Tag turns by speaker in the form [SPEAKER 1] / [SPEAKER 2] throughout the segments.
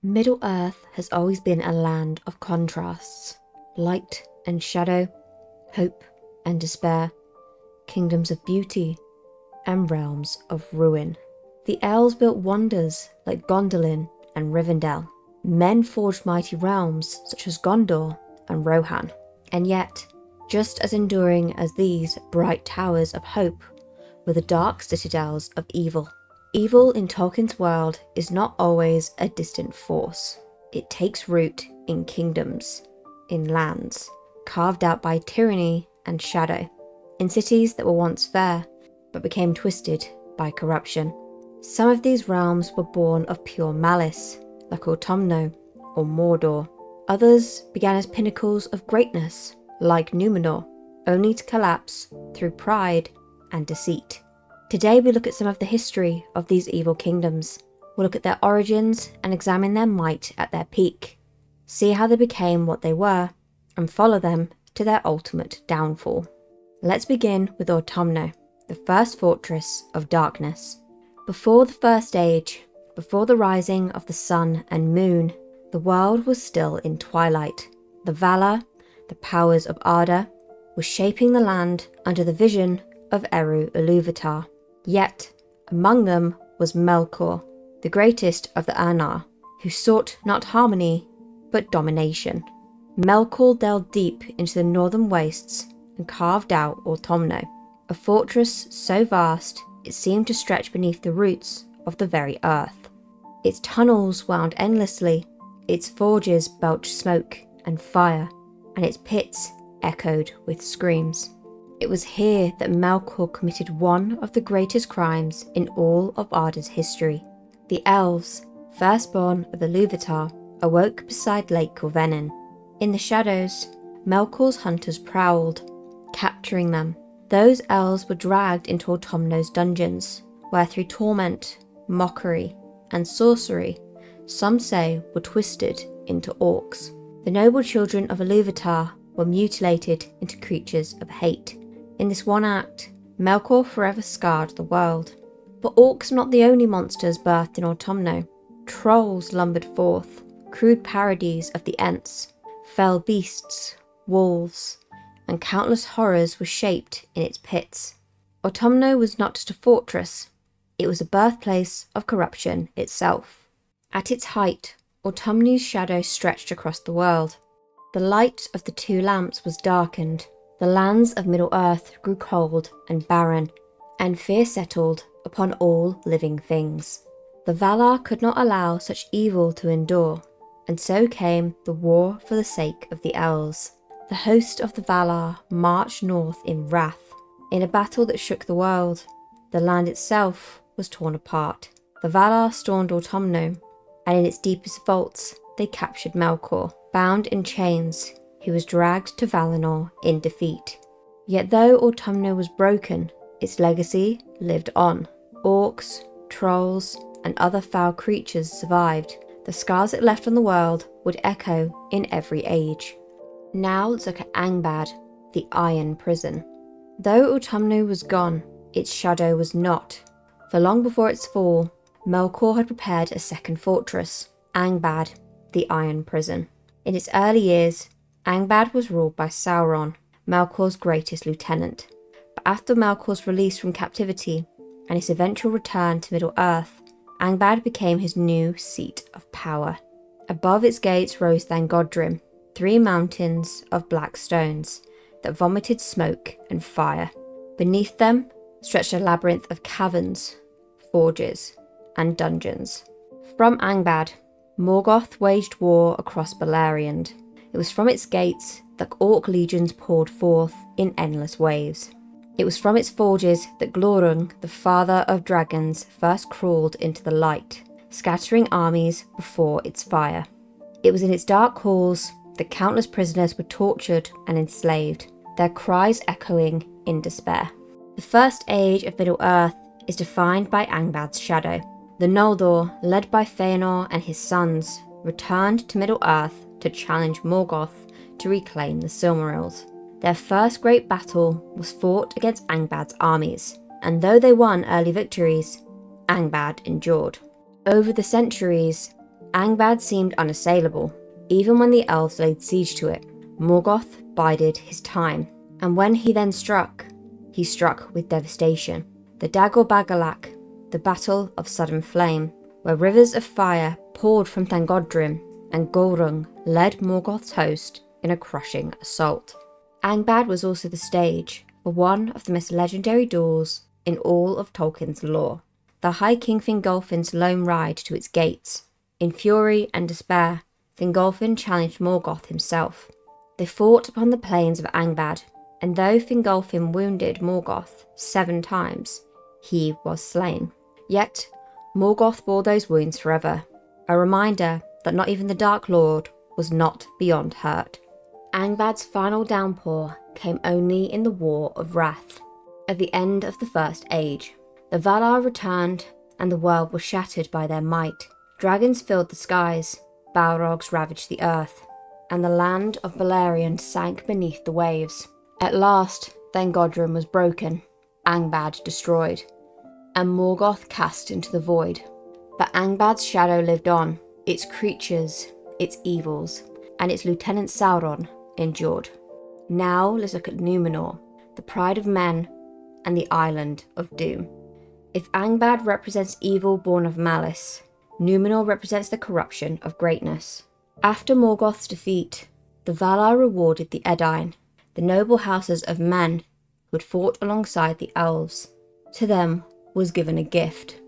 [SPEAKER 1] Middle-earth has always been a land of contrasts, light and shadow, hope and despair, kingdoms of beauty and realms of ruin. The elves built wonders like Gondolin and Rivendell. Men forged mighty realms such as Gondor and Rohan. And yet, just as enduring as these bright towers of hope were the dark citadels of evil. Evil in Tolkien's world is not always a distant force. It takes root in kingdoms, in lands, carved out by tyranny and shadow, in cities that were once fair, but became twisted by corruption. Some of these realms were born of pure malice, like Utumno or Mordor. Others began as pinnacles of greatness, like Númenor, only to collapse through pride and deceit. Today we look at some of the history of these evil kingdoms. We'll look at their origins and examine their might at their peak, see how they became what they were, and follow them to their ultimate downfall. Let's begin with Utumno, the first fortress of darkness. Before the First Age, before the rising of the sun and moon, the world was still in twilight. The Valar, the powers of Arda, were shaping the land under the vision of Eru Ilúvatar. Yet, among them was Melkor, the greatest of the Angmar, who sought not harmony, but domination. Melkor delved deep into the northern wastes and carved out Utumno, a fortress so vast it seemed to stretch beneath the roots of the very earth. Its tunnels wound endlessly, its forges belched smoke and fire, and its pits echoed with screams. It was here that Melkor committed one of the greatest crimes in all of Arda's history. The elves, firstborn of Ilúvatar, awoke beside Lake Corvenin. In the shadows, Melkor's hunters prowled, capturing them. Those elves were dragged into Utumno's dungeons, where through torment, mockery, and sorcery, some say were twisted into orcs. The noble children of Ilúvatar were mutilated into creatures of hate. In this one act, Melkor forever scarred the world. But orcs were not the only monsters birthed in Utumno. Trolls lumbered forth, crude parodies of the Ents. Fell beasts, wolves, and countless horrors were shaped in its pits. Utumno was not just a fortress, it was a birthplace of corruption itself. At its height, Utumno's shadow stretched across the world. The light of the two lamps was darkened. The lands of Middle-earth grew cold and barren, and fear settled upon all living things. The Valar could not allow such evil to endure, and so came the war for the sake of the elves. The host of the Valar marched north in wrath. In a battle that shook the world, the land itself was torn apart. The Valar stormed Utumno, and in its deepest vaults they captured Melkor. Bound in chains, he was dragged to Valinor in defeat. Yet though Utumno was broken, its legacy lived on. Orcs, trolls, and other foul creatures survived. The scars it left on the world would echo in every age. Now let's look at Angband, the Iron Prison. Though Utumno was gone, its shadow was not. For long before its fall, Melkor had prepared a second fortress, Angband, the Iron Prison. In its early years, Angband was ruled by Sauron, Melkor's greatest lieutenant. But after Melkor's release from captivity and his eventual return to Middle-earth, Angband became his new seat of power. Above its gates rose Thangodrim, 3 mountains of black stones that vomited smoke and fire. Beneath them stretched a labyrinth of caverns, forges, and dungeons. From Angband, Morgoth waged war across Beleriand. It was from its gates that orc legions poured forth in endless waves. It was from its forges that Glorung, the father of dragons, first crawled into the light, scattering armies before its fire. It was in its dark halls that countless prisoners were tortured and enslaved, their cries echoing in despair. The first age of Middle-earth is defined by Angband's shadow. The Noldor, led by Fëanor and his sons, returned to Middle-earth to challenge Morgoth to reclaim the Silmarils. Their first great battle was fought against Angband's armies, and though they won early victories, Angband endured. Over the centuries, Angband seemed unassailable, even when the elves laid siege to it. Morgoth bided his time, and when he then struck, he struck with devastation. The Dagor Bagalak, the Battle of Sudden Flame, where rivers of fire poured from Thangodrim, and Gorung led Morgoth's host in a crushing assault. Angband was also the stage for one of the most legendary duels in all of Tolkien's lore, the High King Fingolfin's lone ride to its gates. In fury and despair, Fingolfin challenged Morgoth himself. They fought upon the plains of Angband, and though Fingolfin wounded Morgoth 7 times, he was slain. Yet, Morgoth bore those wounds forever, a reminder that not even the Dark Lord was not beyond hurt. Angband's final downpour came only in the War of Wrath. At the end of the First Age, the Valar returned, and the world was shattered by their might. Dragons filled the skies, Balrogs ravaged the earth, and the land of Beleriand sank beneath the waves. At last, Thangodrim was broken, Angband destroyed, and Morgoth cast into the void. But Angband's shadow lived on, its creatures, its evils, and its lieutenant Sauron endured. Now let's look at Númenor, the pride of men, and the island of doom. If Angband represents evil born of malice, Númenor represents the corruption of greatness. After Morgoth's defeat, the Valar rewarded the Edain, the noble houses of men who had fought alongside the elves. To them was given a gift,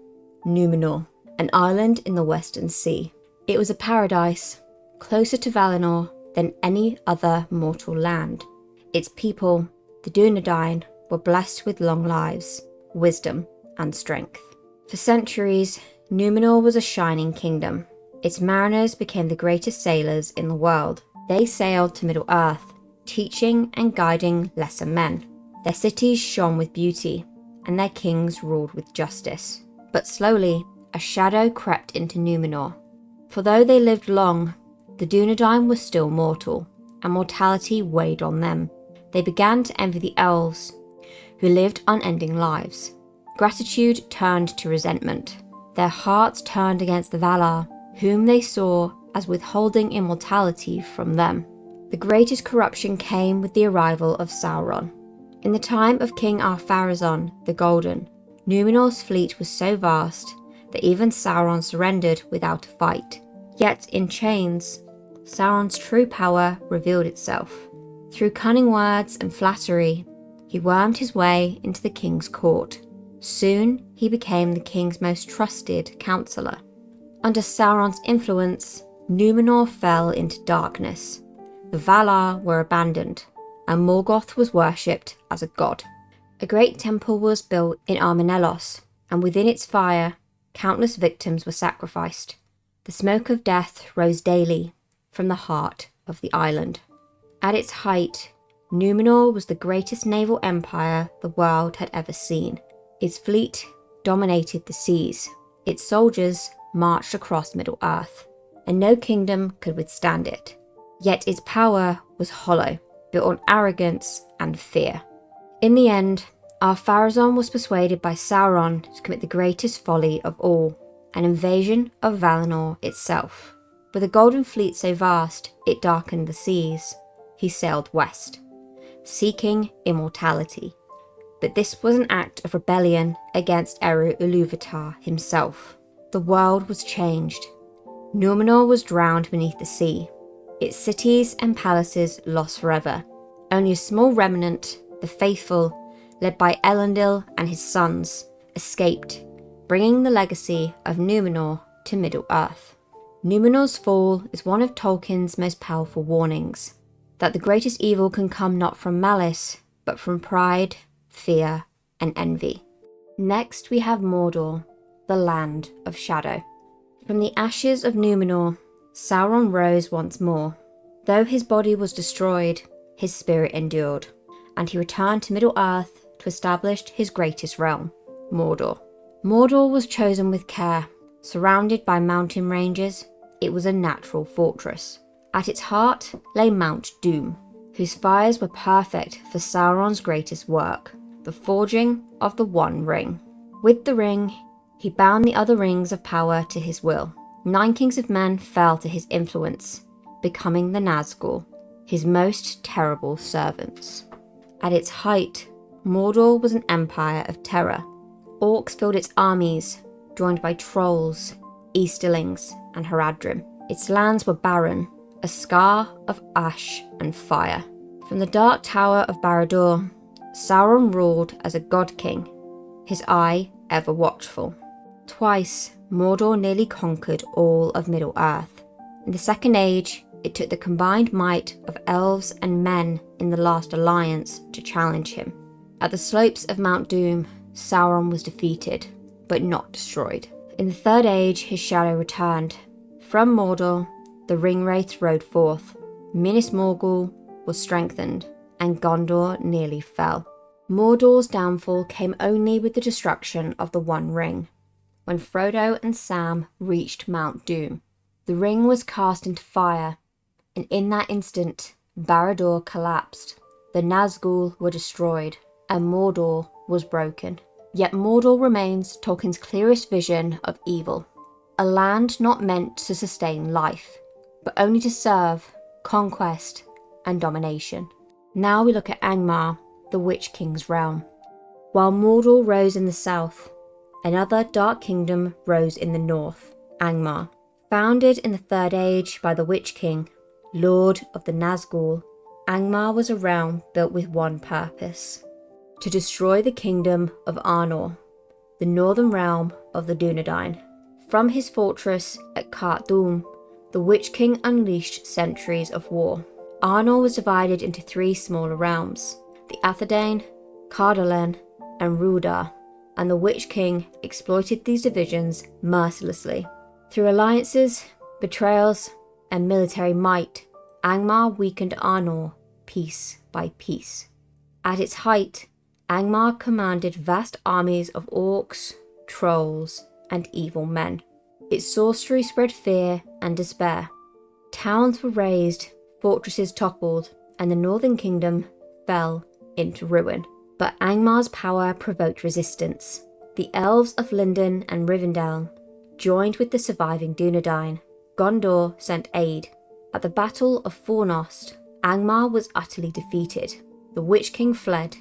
[SPEAKER 1] Númenor, an island in the Western Sea. It was a paradise, closer to Valinor than any other mortal land. Its people, the Dunedain, were blessed with long lives, wisdom, and strength. For centuries, Númenor was a shining kingdom. Its mariners became the greatest sailors in the world. They sailed to Middle-earth, teaching and guiding lesser men. Their cities shone with beauty, and their kings ruled with justice. But slowly, a shadow crept into Númenor. For though they lived long, the Dunedain were still mortal, and mortality weighed on them. They began to envy the elves, who lived unending lives. Gratitude turned to resentment. Their hearts turned against the Valar, whom they saw as withholding immortality from them. The greatest corruption came with the arrival of Sauron. In the time of King Ar-Pharazôn the Golden, Númenor's fleet was so vast that even Sauron surrendered without a fight. Yet in chains, Sauron's true power revealed itself. Through cunning words and flattery, he wormed his way into the king's court. Soon, he became the king's most trusted counselor. Under Sauron's influence, Númenor fell into darkness. The Valar were abandoned, and Morgoth was worshipped as a god. A great temple was built in Armenelos, and within its fire, countless victims were sacrificed. The smoke of death rose daily from the heart of the island. At its height, Númenor was the greatest naval empire the world had ever seen. Its fleet dominated the seas. Its soldiers marched across Middle-earth, and no kingdom could withstand it. Yet its power was hollow, built on arrogance and fear. In the end, Ar-Pharazôn was persuaded by Sauron to commit the greatest folly of all, an invasion of Valinor itself. With a golden fleet so vast it darkened the seas, he sailed west, seeking immortality. But this was an act of rebellion against Eru Ilúvatar himself. The world was changed. Númenor was drowned beneath the sea, its cities and palaces lost forever. Only a small remnant, the faithful, led by Elendil and his sons, escaped, bringing the legacy of Númenor to Middle-earth. Númenor's fall is one of Tolkien's most powerful warnings, that the greatest evil can come not from malice, but from pride, fear, and envy. Next we have Mordor, the land of shadow. From the ashes of Númenor, Sauron rose once more. Though his body was destroyed, his spirit endured, and he returned to Middle-earth to establish his greatest realm, Mordor. Mordor was chosen with care. Surrounded by mountain ranges, it was a natural fortress. At its heart lay Mount Doom, whose fires were perfect for Sauron's greatest work, the forging of the One Ring. With the ring, he bound the other rings of power to his will. 9 kings of men fell to his influence, becoming the Nazgul, his most terrible servants. At its height, Mordor was an empire of terror. Orcs filled its armies, joined by trolls, Easterlings, and Haradrim. Its lands were barren, a scar of ash and fire. From the Dark Tower of Barad-dûr, Sauron ruled as a god king, his eye ever watchful. Twice, Mordor nearly conquered all of Middle-earth. In the Second Age, it took the combined might of elves and men in the Last Alliance to challenge him. At the slopes of Mount Doom, Sauron was defeated, but not destroyed. In the Third Age, his shadow returned. From Mordor, the Ringwraiths rode forth. Minas Morgul was strengthened, and Gondor nearly fell. Mordor's downfall came only with the destruction of the One Ring. When Frodo and Sam reached Mount Doom, the ring was cast into fire, and in that instant, Barad-dûr collapsed. The Nazgul were destroyed, and Mordor was broken. Yet Mordor remains Tolkien's clearest vision of evil. A land not meant to sustain life, but only to serve, conquest, and domination. Now we look at Angmar, the Witch King's realm. While Mordor rose in the south, another dark kingdom rose in the north, Angmar. Founded in the Third Age by the Witch King, Lord of the Nazgul, Angmar was a realm built with one purpose: to destroy the kingdom of Arnor, the northern realm of the Dunedain. From his fortress at Khart Dûm, the Witch King unleashed centuries of war. Arnor was divided into 3 smaller realms: the Athedain, Cardolen, and Rhudaur, and the Witch King exploited these divisions mercilessly. Through alliances, betrayals, and military might, Angmar weakened Arnor piece by piece. At its height, Angmar commanded vast armies of orcs, trolls, and evil men. Its sorcery spread fear and despair. Towns were razed, fortresses toppled, and the Northern Kingdom fell into ruin. But Angmar's power provoked resistance. The elves of Lindon and Rivendell joined with the surviving Dunedain. Gondor sent aid. At the Battle of Fornost, Angmar was utterly defeated. The Witch King fled,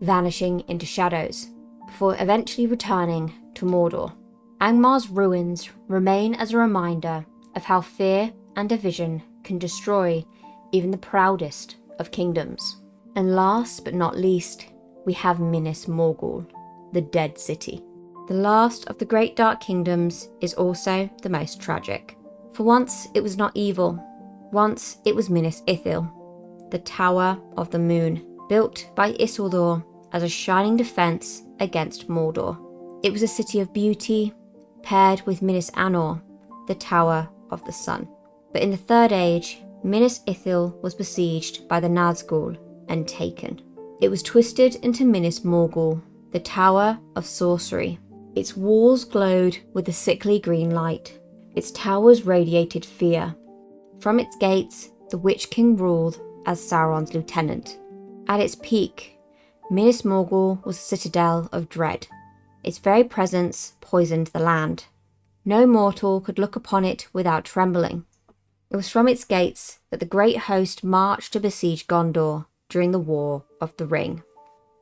[SPEAKER 1] vanishing into shadows, before eventually returning to Mordor. Angmar's ruins remain as a reminder of how fear and division can destroy even the proudest of kingdoms. And last but not least, we have Minas Morgul, the Dead City. The last of the great dark kingdoms is also the most tragic. For once it was not evil. Once it was Minas Ithil, the Tower of the Moon, built by Isildur as a shining defence against Mordor. It was a city of beauty, paired with Minas Anor, the Tower of the Sun. But in the Third Age, Minas Ithil was besieged by the Nazgul and taken. It was twisted into Minas Morgul, the Tower of Sorcery. Its walls glowed with a sickly green light. Its towers radiated fear. From its gates, the Witch King ruled as Sauron's lieutenant. At its peak, Minas Morgul was a citadel of dread. Its very presence poisoned the land. No mortal could look upon it without trembling. It was from its gates that the great host marched to besiege Gondor during the War of the Ring.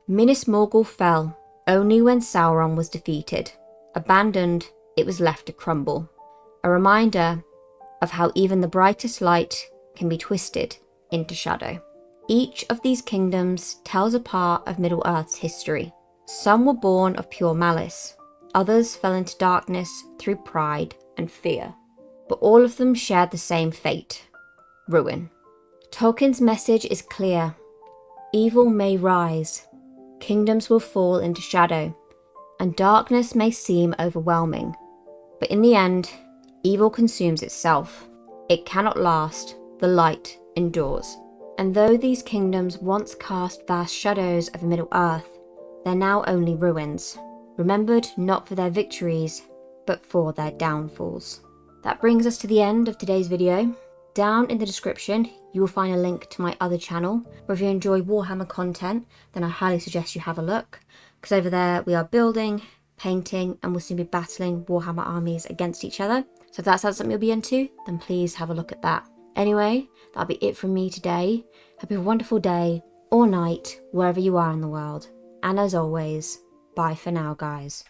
[SPEAKER 1] Minas Morgul fell only when Sauron was defeated. Abandoned, it was left to crumble. A reminder of how even the brightest light can be twisted into shadow. Each of these kingdoms tells a part of Middle-earth's history. Some were born of pure malice, others fell into darkness through pride and fear. But all of them shared the same fate: ruin. Tolkien's message is clear. Evil may rise, kingdoms will fall into shadow, and darkness may seem overwhelming. But in the end, evil consumes itself. It cannot last, the light endures. And though these kingdoms once cast vast shadows over Middle-earth, they're now only ruins, remembered not for their victories, but for their downfalls. That brings us to the end of today's video. Down in the description, you will find a link to my other channel, where if you enjoy Warhammer content, then I highly suggest you have a look, because over there we are building, painting, and we'll soon be battling Warhammer armies against each other. So if that sounds something you'll be into, then please have a look at that. Anyway, that'll be it from me today. Hope you have a wonderful day or night, wherever you are in the world. And as always, bye for now, guys.